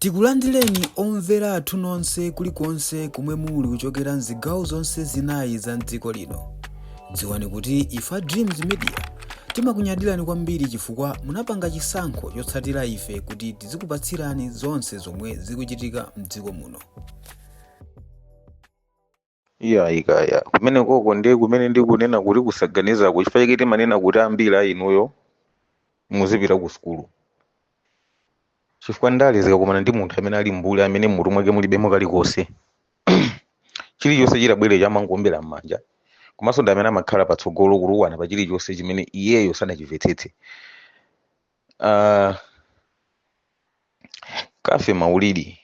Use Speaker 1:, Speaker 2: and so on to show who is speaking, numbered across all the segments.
Speaker 1: Tikulandireni omvera athu nonse kulikonse kumwe muli kuchokera mzigawo zonse zinayi za mdziko lino. Dziwani kuti ife Dreams Media timakunyadirani kwambiri chifukwa munapanga chisankho chotsatira ife kuti tizikupatsirani zonse zomwe zikuchitika mdziko muno.
Speaker 2: Ikaya kumene koko ndiye kumene ndikunena kuti kusaganiza kuchifukwa timanena kuti ambiri a inuyo muzipita ku sukulu chifukwa ndalezeka kumana ndi munthu amene ali mbuli amene mutu mwake mulibemo kalikonse chilichonse chilabwere chamangombera m'manja komanso ndi amene amakhala patsogolo kuluwana pa chilichonse chimene iyeyo sanachimvetsetse. Kafe Maulidi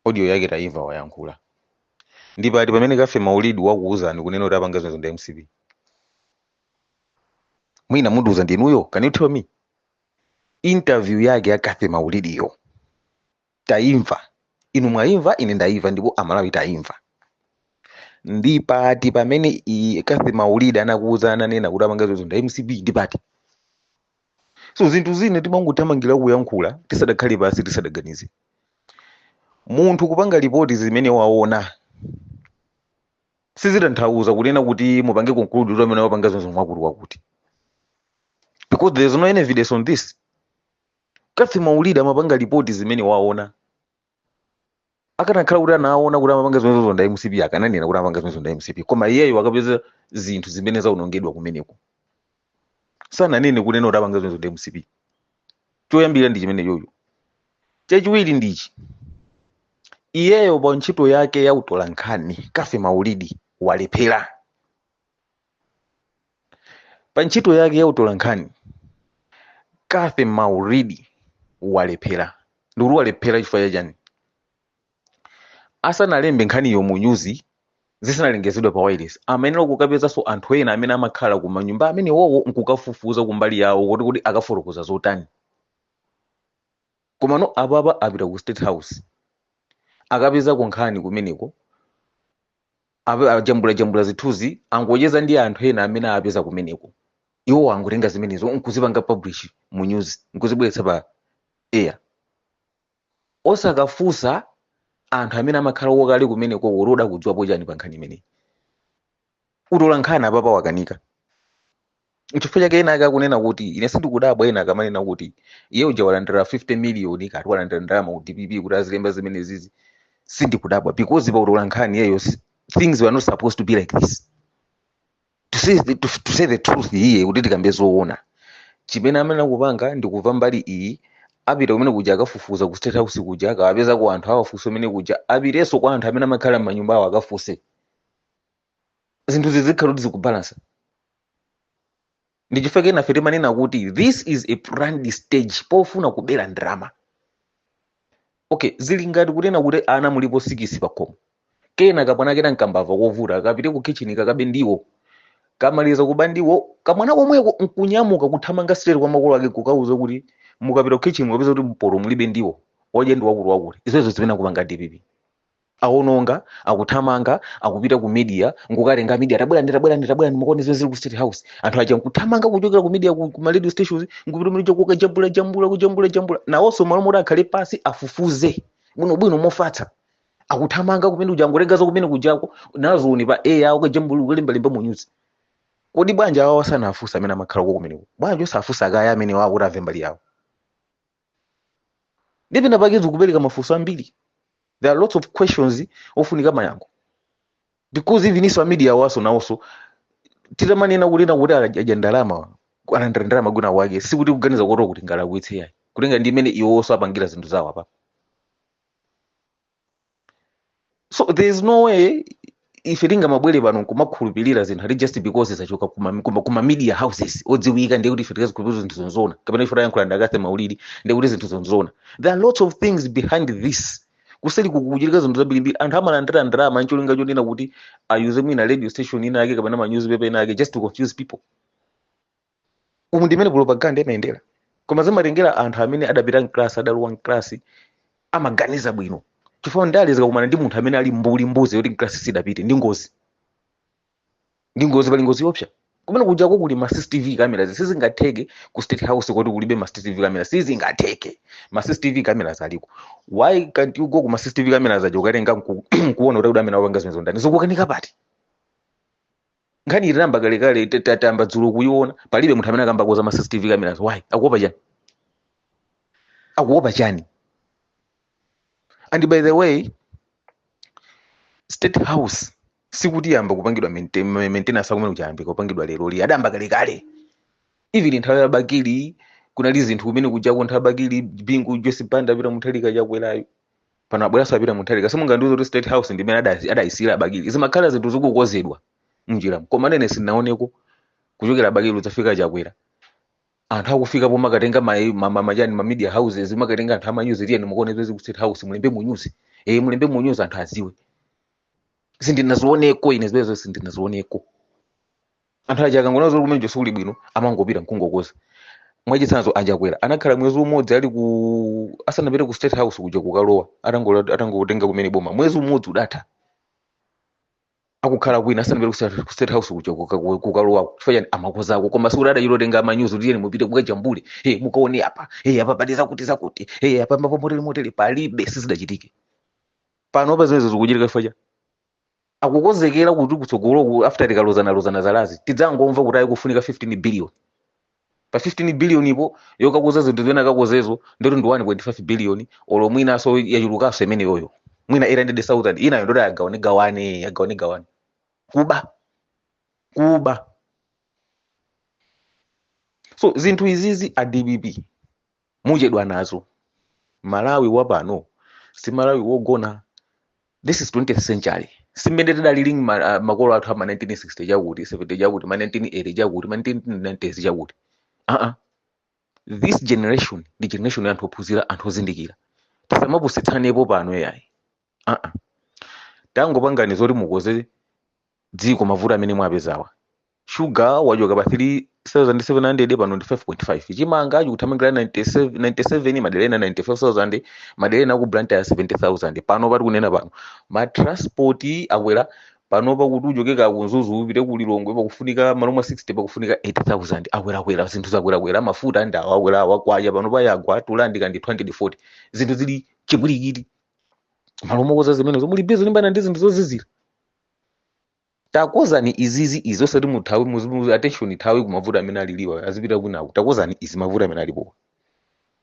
Speaker 2: audio yake taimva wayankhula ndipo ati pamene Kafe Maulidi wakuuzani kunena kuti apanga zonse ndi MCP mwina muduza ndinuyo. Can you tell me interview yake ya Kafe Maulidi yo taimva? Inu mwaimva, ine ndaimva, ndipo amalawi taimva. Ndipo ati pamene Kafe Maulidi anakuuzana nena kuti apanga zonse ndi MCP ndipati. So zinthu zine timangothamangira kuyankhula tisadakhale pasi tisadaganize. Munthu kupanga ripoti zimene waona sizitanthauza kunena kuti mupange conclude kuti amene wapanga zonse mwakuti, because there is no evidence on this. Kafe Maulidi amapanga ripoti zimene waona, akanakhala kuti anaona kuti amapanga zonse ndi MCP akananena kuti amapanga zonse ndi MCP, koma iyeyo akapeza zinthu zimene zaonongedwa kumeneko sananene kunena kuti amapanga zonse ndi MCP. Choyambira ndi chimene yoyo. Chachiwiri ndichi, iyeyo pa ntchito yake ya utolankhani Kafe Maulidi walephera. Pa ntchito yake ya utolankhani Kafe Maulidi walephera. Nduru walephera chifukwa chani? Asanalembe nkhaniyo mu news zisanalengezedwe pa wireless, amenera kukapezanso anthu ena amene amakhala ku manyumba amene wowo nkukafufuza kumbali yawo kuti akafotokoza zotani. Komano ababa apita ku State House akapeza kunkhani kumeneko ajambula zithuzi angocheza ndi anthu ena amene apeza kumeneko. Iwo angotenga zimenezo nkuzipanga publish mu news nkuzibweretsa pa air, osakafusa anthu amene amakhala wokali kumeneko woroda kudziwapo chani pa nkhani imeneyi. Utolankhani apapa wakanika. Chifukwa chake ena akakunena kuti ine sindikudabwa, ena akamanena kuti iye uja walandira 50 million kati walandira ndalama ku DPP kuti azilemba zimene zizi. Sindikudabwa because pa utolankhani yeyo things were not supposed to be like this. To say the truth here kuti tikambe zoona chimene amene kupanga ndikuva mbali iyi apita kumene kuja akafufuza ku State House kuja akapeza ku anthu awafuso amene kuja apireso kwa anthu amene amakhala m'manyumba awo akafuse. Zinthu zizikhala kuti zikubalansa. Ndichifukwa ena fete manena kuti this is a planned stage pofuna kubera drama. Okay, zili ngati kunena kuti ana mulipo 6 pakhomo. Kena kapana kena nkambava kovuta akapite ku kitchen kakabe ndiwo kamaliza kubandiwo kamwana komweko nkunyamuka kuthamanga straight kwa makolo ake kukauza kuti mukapita ku kitchen mukapeza kuti mporo mulibe ndiwo oje ndi wakulu wakuti. Izo zimene kupanga DPP aononga akuthamanga akupita ku media ngukalenga media tabwera mukone zezi ku State House anthu aja nkuthamanga kuchokera ku media ku radio stations ngupita mlicho kujambula nawonso malo moti akhale pasi afufuze bwino mofatsa akuthamanga kumene ujangolengazo kumene kujako nazoni pa air ukajambula ukalemba mu news. Kodi bwanja awo sanafusa amene amakhala kumeneko, bwanja osafusa akaya amene wawo kuti amve mbali yawo. Ndipena pakizi kupereka mafunso ambiri. There are lots of questions ofunika mayankho, because even iso media waso nawonso titamanena kulena kuti aja ndalama alandira ndalama gwina wake sikuti kuganiza kuti ngala kuitse yayi kutenga ndi imene iwonso apangira zinthu zawo apa. So there is no way ife tingamabwere pano kumakhulupirira zinthu ali just because zachoka kuma media houses odziwika ndiye kuti ife tikazikhulupirira zinthu zonzona kapena ife tayankhula ndi Kafe Maulidi ndiye kuti zinthu zonzona. There are lots of things behind this. Kuseli kukuchitika zinthu zambirimbiri anthu amalandira ndalama ncholinga chonena kuti ayuze mwina radio station ina yake kapena ma newspaper ina yake just to confuse people. Umu ndimene propaganda imayendera. Koma zimatengera anthu amene adapita mklasi adalowa mklasi amaganiza bwino. Chifukwa ndalezeka kumana ndi munthu amene ali mbuzi yoti mklasi sidapite ndi ngozi pali ngozi yopsa. kumene kujako kuli ma CCTV cameras sizingatheke ku State House kuti kulibe ma CCTV cameras sizingatheke ma CCTV cameras aliko. Why can't you go ku ma CCTV cameras aja ukatenga kuona kuti amene wapanga zimene ndani zikukanika pati nkhani itiramba kalekale tatamba dzulo kuiona palibe munthu amene akamba koza ma CCTV cameras. Why? Akuopa chani? And by the way, State House sikuti yamba kupangidwa maintenance akumene kuchayambika kupangidwa lero li adamba kalekale. Even nthawi ya Bakili kunali zinthu kumene kujako nthawi ya Bakili bingu Joyce Banda apita Mutharika chakwerayo pano abweranso apita Mutharika. Simungandiuze kuti State House ndi imene adayisira Bakili zimakhala zinthu zikukozedwa mnjiramo koma nene sinaoneko kuchokera Bakili udzafika chakwera anthu akufikapo makatenga majani ma media houses makatenga anthu ama news tiyeni mukuone zezi ku State House mulembe mu news mulembe mu news anthu aziwe. Sindinaziwoneko ine zibezo sindinaziwoneko anthu aja akangona zoti kumene sukuli bwino amangopita mkungokoza mwachitsanzo ajakwera anakhala mwezi umodzi ali ku asanapite ku State House kuja kukalowa atangotenga kumene boma mwezi umodzi udatha akukhala kwina asanapite ku State House kuja kukalowa chifukwa chani amakozako koma sikuti adachitotenga amanyuzi kuti iyeni mupite mukajambule mukaone apa apa paliza kuti apa mapomoteli palibe sizidachitike pano pa zimene zikuchitika chifukwa chani akukozekera kuti kutsogolo after tikalozana zalazi tidzangomva kuti ayikufunika 15 billion pa 15 billion ipo yokakoza zinthu zimene akakozezo ndoti ndi 1.5 billion olo mwina so yachulukaso imene yoyo mwina 800,000 inayo ndoti agawane gawane kuba so zinthu izizi a DPP muchedwa nazo. Malawi wapano si Malawi wogona. This is 20th century. Simene tidalili makolo athu ama 1960 chakuti 70 chakuti ma 1980 chakuti ma 1990s chakuti this generation ndi generation ya anthu ophunzira anthu ozindikira tisamapusitsanepo pano yayi tangopangani zoti mukoze dziko mavuto amene mwapezawa. Sugar wachoka pa 3,700 pano ndi 5.5 chimanga achikuthamangira 97 madelena 95,000 madelena ku Blantyre ya 70,000 pano pati kunena pano ma transport akwera pano pakuti uchokeka kunzuzu upite ku Lilongwe pakufunika malomwa 60 pakufunika 80,000 akwera zinthu zakwera mafuta ndawo akwera wakwaya pano payagwa tulandika ndi 240 zinthu zili chipwirikiti malomwa koza zimene zomuli bizo limbana ndi zinthu zozizira takozani izizi izo sati muthawi muzimu attention thawi kumavuta amene aliliwa azipita kunaku takozani izi mavuta amene alipo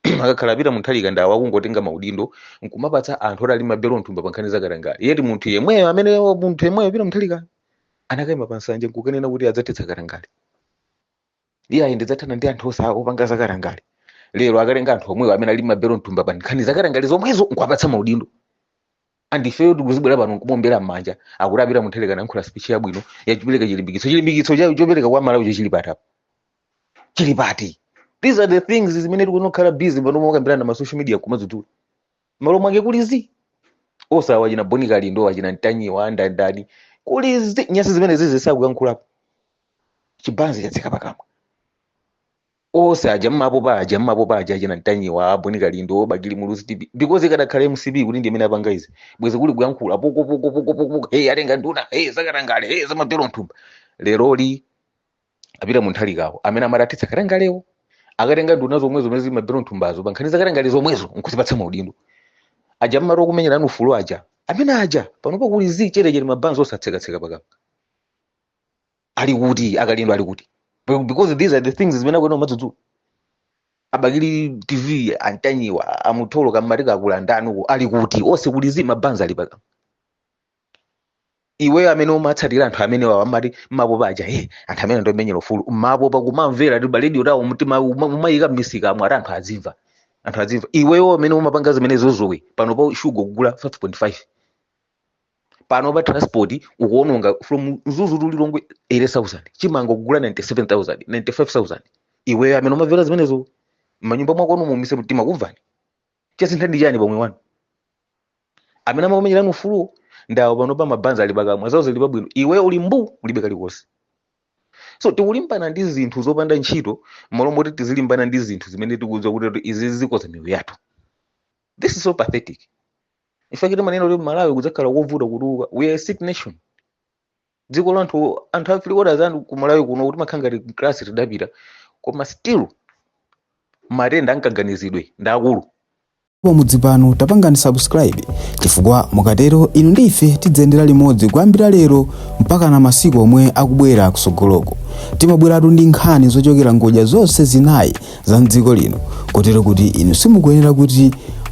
Speaker 2: akakhala pita Mutharika ndawa kungotenga maudindo nkumapatsa anthu oti ali mabelo nthumba pa nkhani zakalangale yeti munthu yemweyo pita Mutharika anakayima pansanje nkukanena kuti adzathetsa kalangale iye ayi ndidzathana ndi anthu opanga zakalangale lero akatenga anthu omweyo amene ali mabelo nthumba pa nkhani zakalangale zomwezo nkuapatsa maudindo andifeyo tikuzibwera pano nkumombera m'manja akuti apita Mutharika nankhula speech yabwino yachipereka chilimbikitso chopereka kwa Malawi chili pati. These are the things zimene tikunokhala busy pano mokambirana ma social media kumadzudzula malo mwake kulizi osawa china Bonica Lindo achina Ntanyiwa ndani kulizi nyasi zimene zisakuyankhulapo chibanzi chatseka pakamwa osaja mmapo paja achina Ntanyiwa Bonica Lindo Bakili Muluzi TV because ikadakhala MCB kuti ndi imene apanga izi bwezi kuli kuyankhula poko atenga nduna zakalangale zamabelo nthumba leroli apita Mutharikawo amene amadatitsa kalangalewo akatenga nduna zomwezo zimabelo nthumbazo pa nkhani zakalangale zomwezo nkuzipatsa maudindo aja mmaro kumenyera anu fulo aja amene aja panopo kuli zichere mabanzo osatsekatseka pakapa ali kuti akalindo ali kuti because these are the things zimene kwena madzudzula Abakili TV Antanyiwa amutolo kamarika kulandana uko ali kuti ose kulizi mabanza ali pakapa iwe amene umatsatira anthu amene amati mapo paja anthu amene ndomenyera fulo mapo pakumamvera ndi radio tawo mutima umayika misika amwe anthu azimva iweyo amene umapanga zimene zozowe pano pa Sugar kugula 5.5 pano pa transport ukuononga from Zuzu to Lilongwe 80,000 chimanga kugula 97,000 95,000 iweyo amene umamvera zimenezo manyumba mwako mumise mtima kumvani chasintha ndi chani pomwe wanu amene amamenyera anu fulo ndawo pano pa mabanza ali pakamwa zawo zili pabwino iweyo uli mbu ulibe kalikonse. So tikulimbana ndi zinthu zopanda ntchito malo moti tizilimbana ndi zinthu zimene tikudziwa kuti izi zikoza miyoyo yathu. This is so pathetic. Ifakiti maneno kuti Malawi kudzakhala kovuta kutuka. We are a sick nation. dziko la anthu afirikota zanu kumalawi kuno kuti makhangati klasi tidapita koma still matenda ankaganizidwe ndi akulu.
Speaker 1: Pomudzi pano tapangani subscribe chifukwa mukatero inu ndife tidzendera limodzi kuyambira lero mpaka na masiku omwe akubwera kusogoloko. Timabweratu ndi nkhani zochokera ngodya zonse zinayi za mdziko lino kotero kuti inu simukuyenera kuti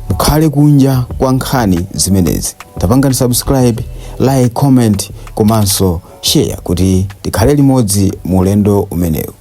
Speaker 1: mukhale kunja kwa nkhani zimenezi. Tapangani subscribe, like, comment komanso share kuti tikhale limodzi mu ulendo umenewu.